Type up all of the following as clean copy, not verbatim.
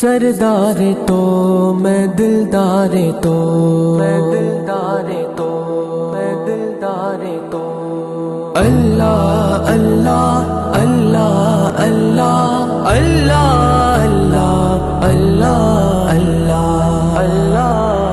سردار تو میں دلدار تو میں دلدار تو میں دلدار تو اللہ اللہ اللہ اللہ اللہ اللہ اللہ اللہ اللہ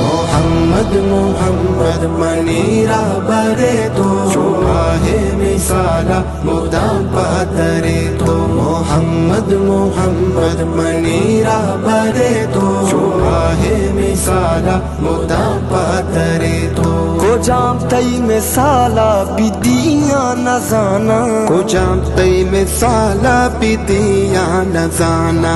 محمد محمد منیرہ برے تو شماہ مثالہ مدام پاترے تو محمد محمد منیرہ برے تو شماہ مثالہ مدام پاترے تو کو جام تئی مثالہ بدیاں نزانا کو جام تئی مثالہ بدیاں نزانا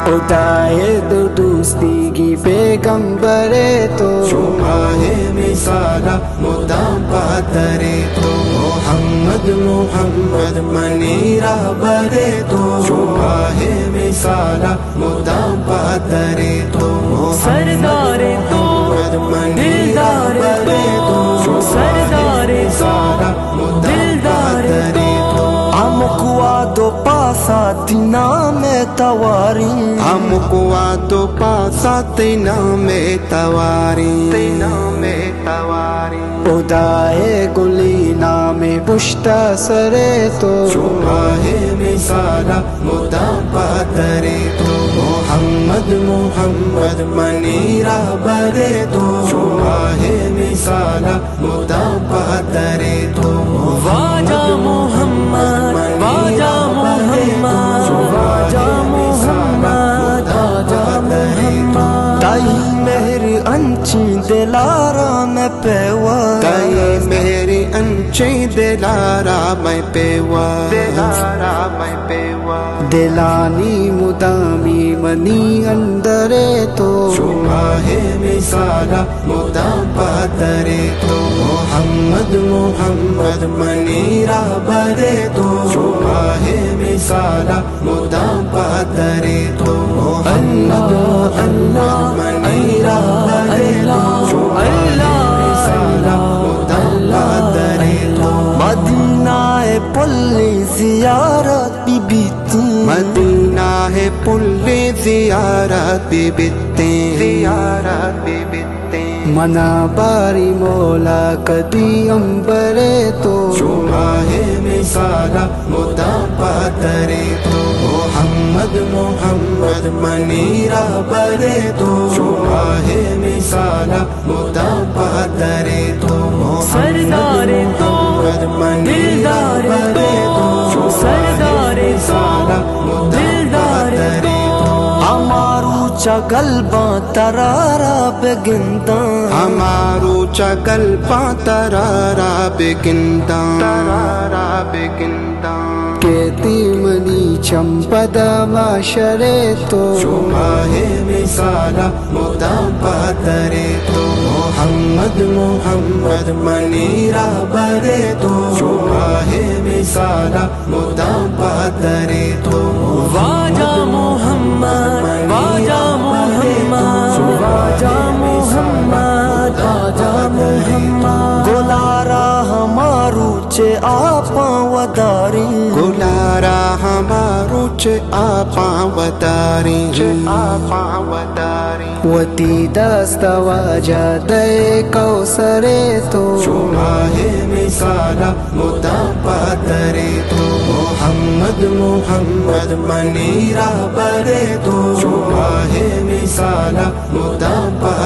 ادائے دو دوستی کی پیغمبرے تو شماہ مثالہ مدام پاترے تو محمد محمد منیرہ برے تو شماہ مثالہ مدام پاترے تو سردار تو دلدار تو سردار تو دلدار تو ہم کو دو پاسا دینا میں تواری ہم کو تو پاسا تینا میں تواری ادائے گلی نام پشت سرے تو شماہ مثالہ مدام پاترے تو محمد محمد منیرہ برے تو شماہ مثالہ مدام پاترے تو واجہ محمد واجہ محمد واجہ محمد واجہ محمد تائی مہر انچی دلارا میں پیوا تائی میری انچی دلارا میں پیوا دلانی مدامی منی اندرے تو شماہ مثالہ مدام پاترے تو محمد محمد منیرہ برے تو شماہ مثالہ مدام پاترے تو محمد محمد منیرہ برے تو شماہ مثالہ مدام پاترے تو مدینہ پلی زیارت بی بیتی مدینہ ہے پل زیارت بی منا باری مولا کدی امبرے تو شماہ مثالہ مدام پاترے تو محمد محمد منیرہ برے تو شماہ مثالہ مدام پاترے تو سردار تو دلدار تو سردار تو دلدار تو ہمارو چگل ترارا بگندا ہمارو چگل ترارا بگندا کہتی منی چمپد معاشرے تو شماہ مثالہ مدام پاترے تو محمد محمد منیرہ برے تو شماہ مثالہ مدام پاترے تو واجہ محمد واجہ محمد واجہ محمد واجہ محمد گلارا ہمارو چے آپا وداری گلارا ہمارو چے آپا وداری وتی دست واجہ دے کوثرے تو شماہ مثالہ مدام پاترے تو محمد محمد منیرہ برے تو شماہ مثالہ مدام پاترے